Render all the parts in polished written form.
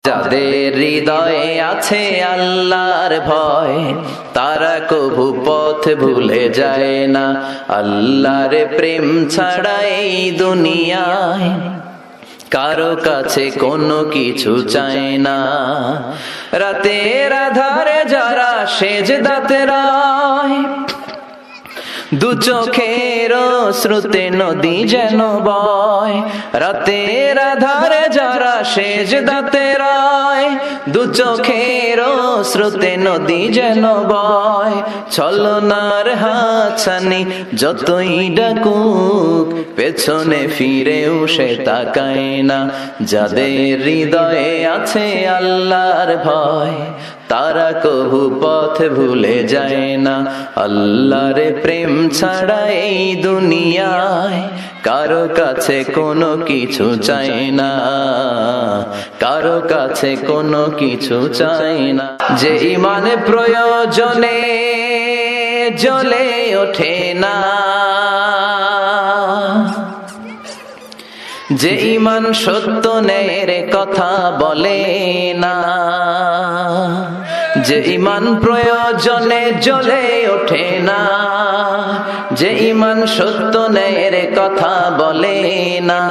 যাদের হৃদয়ে আছে আল্লাহর ভয়, তারা কভু পথ ভুলে যায় না। আল্লাহর প্রেম ছাড়া এই দুনিয়ায় কারো কাছে কোনো কিছু চায় না। রাতের আধারে যারা সেজদাতে রয়, দু চোখের শ্রুতে নদী যেন বয়। রাতের আধারে যারা সেজদাতে রয়, দু চোখের শ্রুতে নদী যেন বয়। ছলনার হাতছানি যতই ডাকুক, পেছনে ফিরেও সে তাকায় না। যাদের হৃদয়ে আছে আল্লাহর ভয়, তারা কভু পথ ভুলে যায় না। আল্লাহর প্রেম ছাড়া এই দুনিয়ায় কারো কাছে কোনো কিছু চাই না, কারো কাছে কোনো কিছু চাই না। যে ঈমান প্রয়োজনে জ্বলে ওঠে না, যে ঈমান সত্য ন্যায়ের কথা বলে না, যে ঈমান প্রয়োজনে জ্বলে ওঠে না, যে ঈমান সত্য ন্যায়ের কথা বলে না,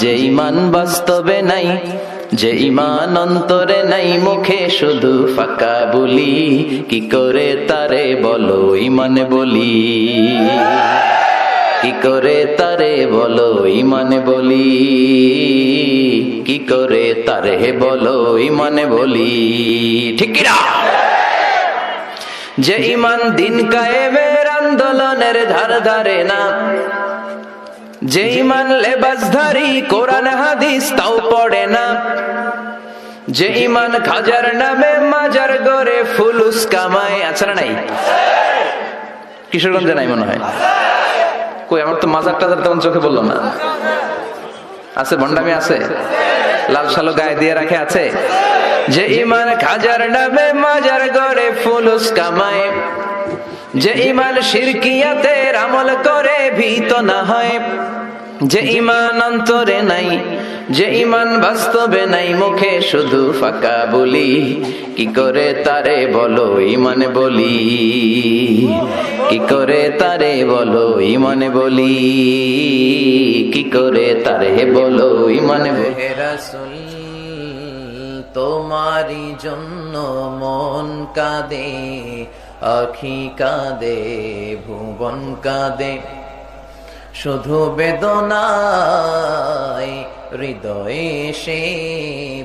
যে ঈমান বাস্তবে নাই, যে ঈমান অন্তরে নাই, মুখে শুধু ফাঁকা বলি, কি করে তারে বলো ঈমান বলি, কি করে তারে বলো ঈমান বলি, কি করে তারে বলো ঈমান বলি। ঠিক কি না? যে ঈমান দিন কায়েমের আন্দোলনের ধার ধারে না, যে ঈমান লেবাসধারী কোরআন হাদিস তাও পড়ে না, যে ঈমান খাজার নামে মাজার গড়ে ফুলুস কামায়। আছে না নাই? কিশোরগঞ্জে নাই মনে হয়। কই, আমার তো মাজার টাজার তেমন চোখে বললো না। আছে, ভণ্ডামি আছে, লাল সালো গায়ে দিয়ে রাখে আছে। যে ঈমান খাজার নামে মাজার গড়ে ফুলুস কামায়, যে ঈমান শিরকিয়াতের আমল করে ভীত না হয়, যে ঈমান অন্তরে নাই, যে ঈমান বাস্তবে নাই, মুখে শুধু ফাঁকা বলি, কি করে তারে বলো ঈমান বলি, কি করে তারে বলো ঈমান বলি, কি করে তারে বলো ঈমান বলি। হে রাসূল, তোমারি জন্য মন কাঁদে, আখি কাঁদে, ভুবন কাঁদে, শুধু বেদনায় হৃদয়ে সে